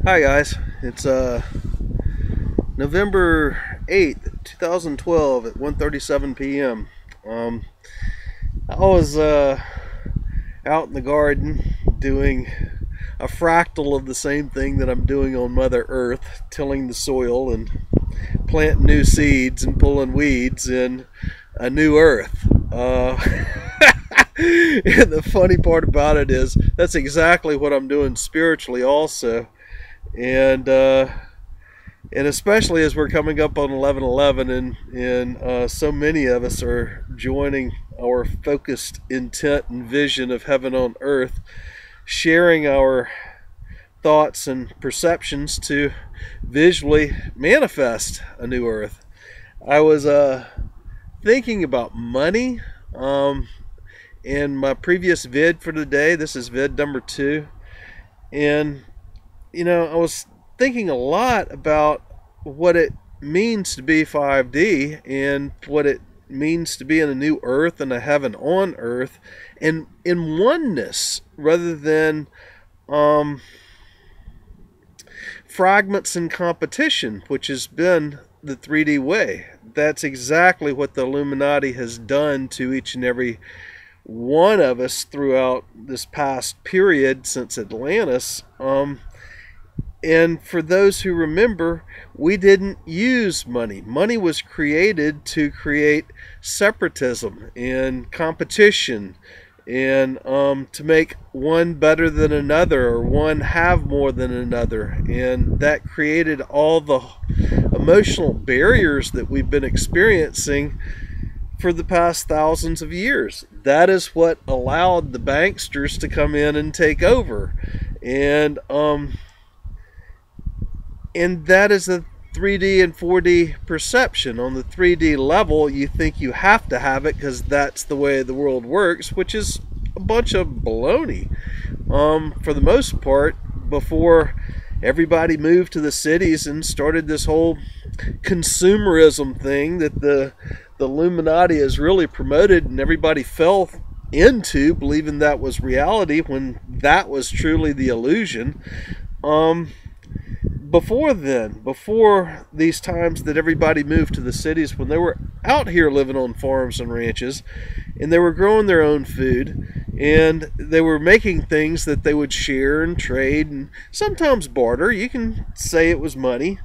Hi guys, it's November 8th, 2012 at 1:37 p.m. I was out in the garden doing a fractal of the same thing that I'm doing on Mother Earth, tilling the soil and planting new seeds and pulling weeds in a new earth. And the funny part about it is that's exactly what I'm doing spiritually also. And especially as we're coming up on 11/11, and so many of us are joining our focused intent and vision of heaven on earth, sharing our thoughts and perceptions to visually manifest a new earth. I was thinking about money in my previous vid for today. This is vid number 2, and I was thinking a lot about what it means to be 5D and what it means to be in a new earth and a heaven on earth, and in oneness rather than fragments and competition, which has been the 3D way. That's exactly what the Illuminati has done to each and every one of us throughout this past period since Atlantis. And for those who remember, we didn't use money. Money was created to create separatism and competition, and to make one better than another, or one have more than another. And that created all the emotional barriers that we've been experiencing for the past thousands of years. That is what allowed the banksters to come in and take over. And that is a 3D and 4D perception. On the 3D level, you think you have to have it because that's the way the world works, which is a bunch of baloney. For the most part, before everybody moved to the cities and started this whole consumerism thing that the Illuminati has really promoted, and everybody fell into believing that was reality when that was truly the illusion. Before these times that everybody moved to the cities, when they were out here living on farms and ranches, and they were growing their own food, and they were making things that they would share and trade and sometimes barter, you can say it was money,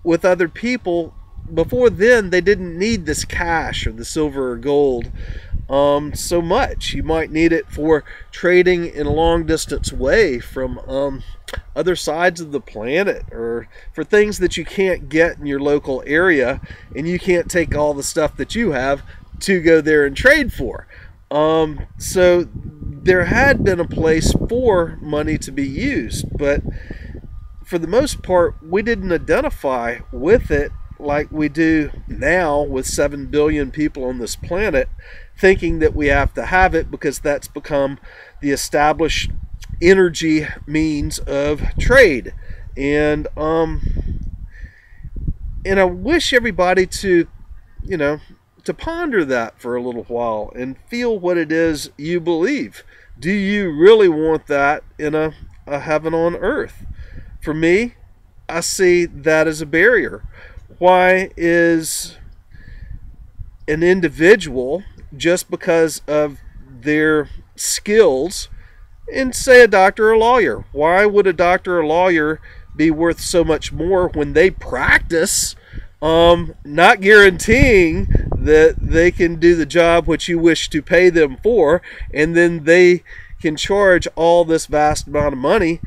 with other people. Before then, they didn't need this cash or the silver or gold so much. You might need it for trading in a long distance way from other sides of the planet, or for things that you can't get in your local area, and you can't take all the stuff that you have to go there and trade for. So there had been a place for money to be used, but for the most part, we didn't identify with it like we do now with 7 billion people on this planet, thinking that we have to have it because that's become the established energy means of trade. And I wish everybody to ponder that for a little while and feel what it is you believe. Do you really want that in a heaven on earth? For me, I see that as a barrier. Why is an individual, just because of their skills, and say a doctor or a lawyer, why would a doctor or lawyer be worth so much more when they practice, not guaranteeing that they can do the job which you wish to pay them for, and then they can charge all this vast amount of money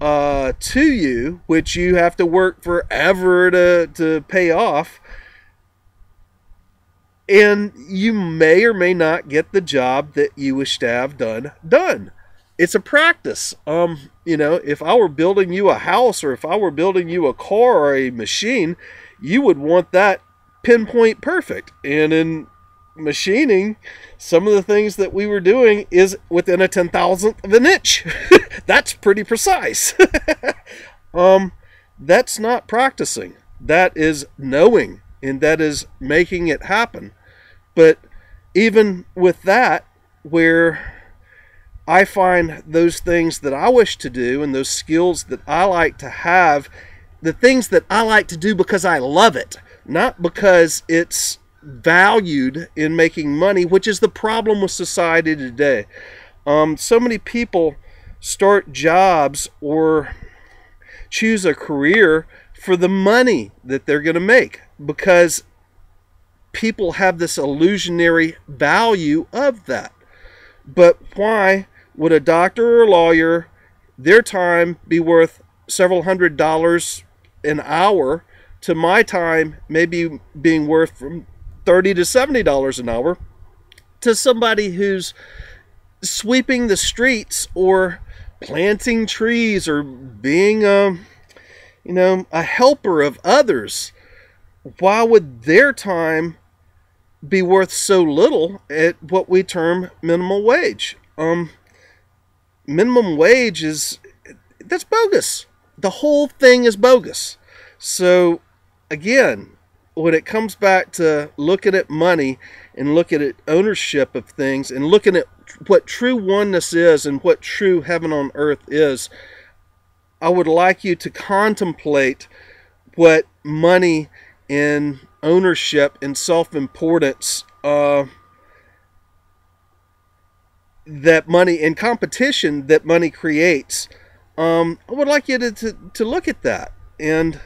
to you, which you have to work forever to pay off, and you may or may not get the job that you wish to have done. It's a practice. If I were building you a house, or if I were building you a car or a machine, you would want that pinpoint perfect. And in machining, some of the things that we were doing is within a 10,000th of an inch. That's pretty precise. That's not practicing. That is knowing, and that is making it happen. But even with that, where I find those things that I wish to do and those skills that I like to have, the things that I like to do because I love it, not because it's valued in making money, which is the problem with society today. So many people start jobs or choose a career for the money that they're going to make, because people have this illusionary value of that. But why would a doctor or a lawyer, their time be worth several $100s an hour to my time maybe being worth from $30 to $70 an hour to somebody who's sweeping the streets or planting trees or being a helper of others? Why would their time be worth so little at what we term minimum wage? Minimum wage that's bogus. The whole thing is bogus. So again, when it comes back to looking at money and looking at ownership of things and looking at what true oneness is and what true heaven on earth is, I would like you to contemplate what money and ownership and self-importance, that money and competition that money creates. I would like you to look at that. And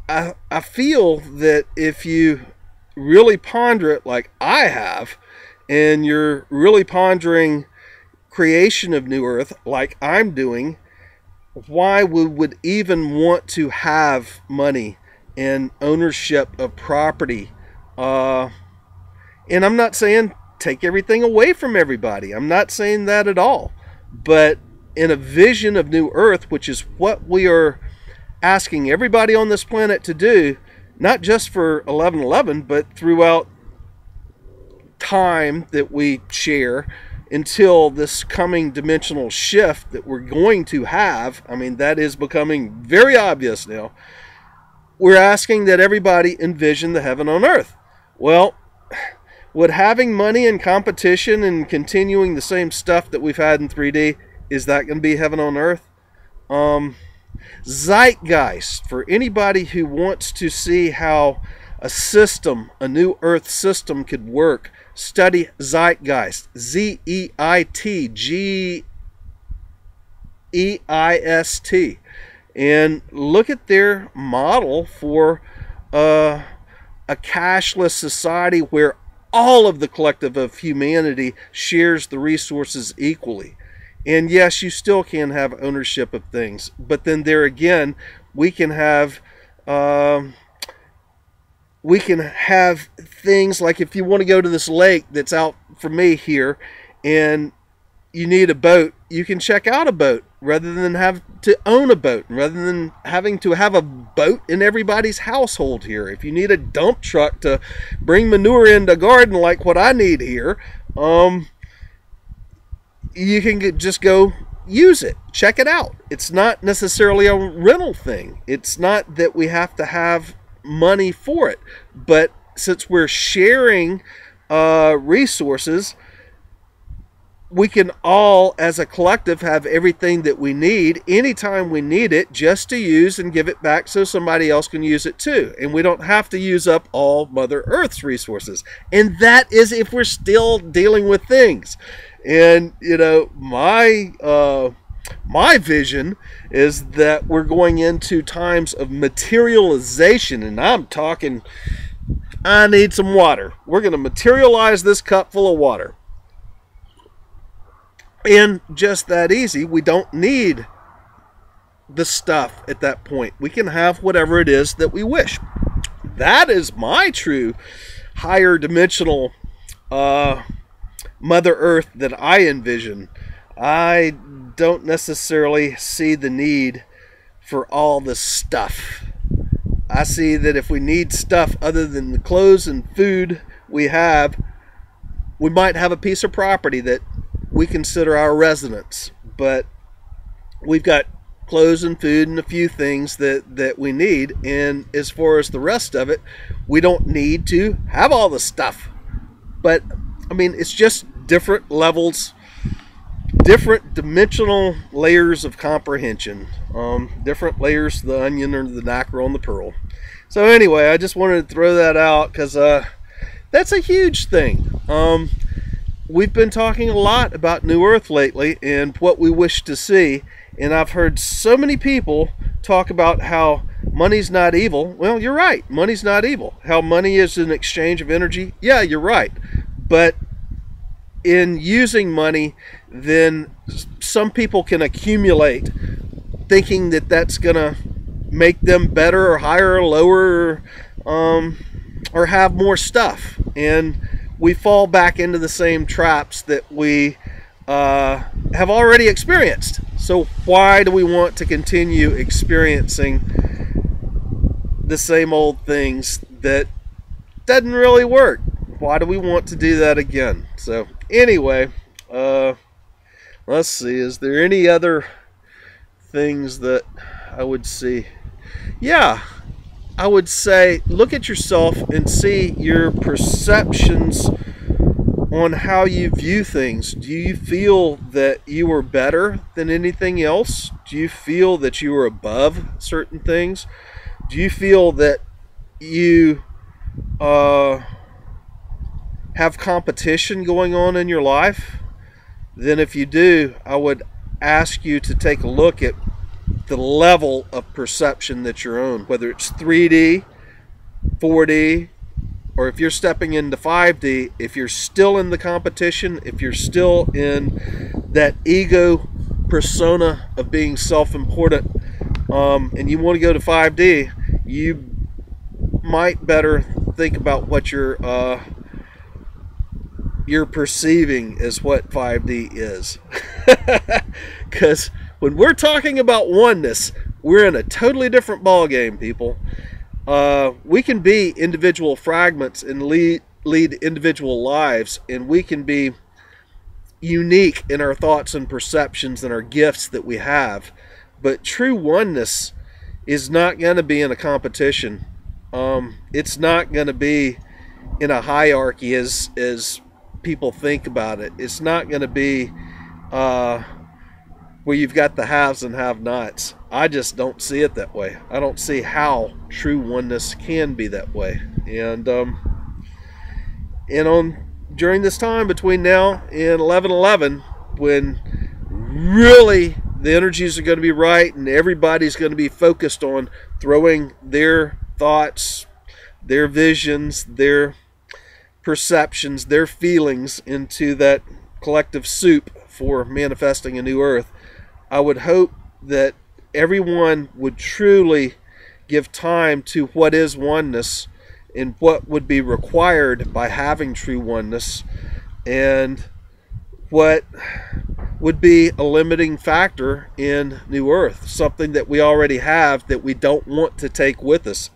I feel that if you really ponder it like I have, and you're really pondering creation of new earth like I'm doing, why we would even want to have money and ownership of property. And I'm not saying take everything away from everybody. I'm not saying that at all. But in a vision of new earth, which is what we are asking everybody on this planet to do, not just for 11/11, but throughout time that we share until this coming dimensional shift that we're going to have. I mean, that is becoming very obvious now. We're asking that everybody envision the heaven on earth. Well, would having money and competition and continuing the same stuff that we've had in 3D, is that going to be heaven on earth? Zeitgeist, for anybody who wants to see how a system, a new earth system could work, study Zeitgeist, Zeitgeist, and look at their model for a cashless society where all of the collective of humanity shares the resources equally. And yes, you still can have ownership of things, but then there again, we can have things like, if you want to go to this lake that's out for me here and you need a boat, you can check out a boat rather than have to own a boat, rather than having to have a boat in everybody's household here. If you need a dump truck to bring manure into a garden like what I need here, you can just go use it, check it out. It's not necessarily a rental thing. It's not that we have to have money for it, but since we're sharing resources, we can all as a collective have everything that we need anytime we need it, just to use and give it back so somebody else can use it too. And we don't have to use up all Mother Earth's resources. And that is if we're still dealing with things. And my vision is that we're going into times of materialization, and I'm talking, I need some water. We're going to materialize this cup full of water. And just that easy. We don't need the stuff at that point. We can have whatever it is that we wish. That is my true higher dimensional Mother Earth that I envision. I don't necessarily see the need for all the stuff. I see that if we need stuff other than the clothes and food we have, we might have a piece of property that we consider our residence, but we've got clothes and food and a few things that we need, and as far as the rest of it, we don't need to have all the stuff. But I mean, it's just different levels different dimensional layers of comprehension, different layers to the onion or the nacre on the pearl. So anyway, I just wanted to throw that out because that's a huge thing. We've been talking a lot about New Earth lately and what we wish to see, and I've heard so many people talk about how money's not evil. Well, you're right, money's not evil. How money is an exchange of energy, yeah, you're right. But in using money, then some people can accumulate thinking that that's gonna make them better or higher or lower, or have more stuff, and we fall back into the same traps that we have already experienced. So why do we want to continue experiencing the same old things that doesn't really work? Why do we want to do that again? So anyway, let's see, is there any other things that I would see? Yeah, I would say look at yourself and see your perceptions on how you view things. Do you feel that you are better than anything else? Do you feel that you are above certain things? Do you feel that you have competition going on in your life? Then if you do, I would ask you to take a look at the level of perception that you're on, whether it's 3D, 4D, or if you're stepping into 5D. If you're still in the competition, if you're still in that ego persona of being self-important, and you want to go to 5D, you might better think about what you're perceiving as what 5D is. Because when we're talking about oneness, we're in a totally different ball game, people. We can be individual fragments and lead individual lives, and we can be unique in our thoughts and perceptions and our gifts that we have. But true oneness is not going to be in a competition. It's not going to be in a hierarchy as people think about it. It's not going to be where you've got the haves and have-nots. I just don't see it that way. I don't see how true oneness can be that way. And during this time between now and 11/11, when really the energies are going to be right and everybody's going to be focused on throwing their thoughts, their visions, their perceptions, their feelings into that collective soup for manifesting a new earth, I would hope that everyone would truly give time to what is oneness and what would be required by having true oneness, and what would be a limiting factor in New Earth, something that we already have that we don't want to take with us.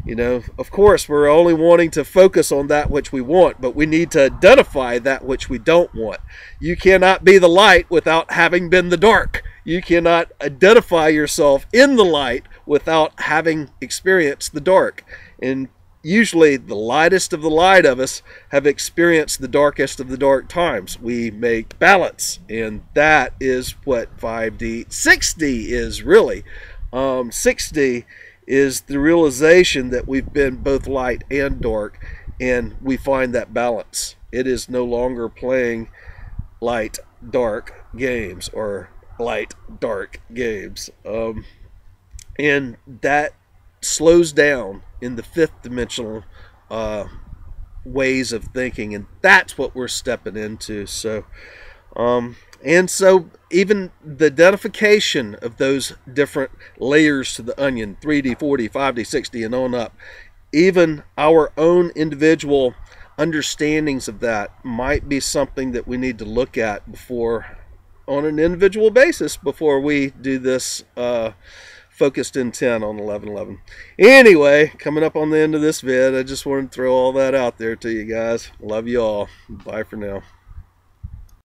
You know, of course, we're only wanting to focus on that which we want, but we need to identify that which we don't want. You cannot be the light without having been the dark. You cannot identify yourself in the light without having experienced the dark. And usually the lightest of the light of us have experienced the darkest of the dark times. We make balance, and that is what 5D, 6D is really. 6D is the realization that we've been both light and dark, and we find that balance. It is no longer playing light dark games or light dark games, and that slows down in the fifth dimensional ways of thinking, and that's what we're stepping into. So and so even the identification of those different layers to the onion, 3D, 4D, 5D, 6D, and on up, even our own individual understandings of that might be something that we need to look at before, on an individual basis, before we do this focused intent on 11/11. Anyway, coming up on the end of this vid, I just wanted to throw all that out there to you guys. Love you all. Bye for now.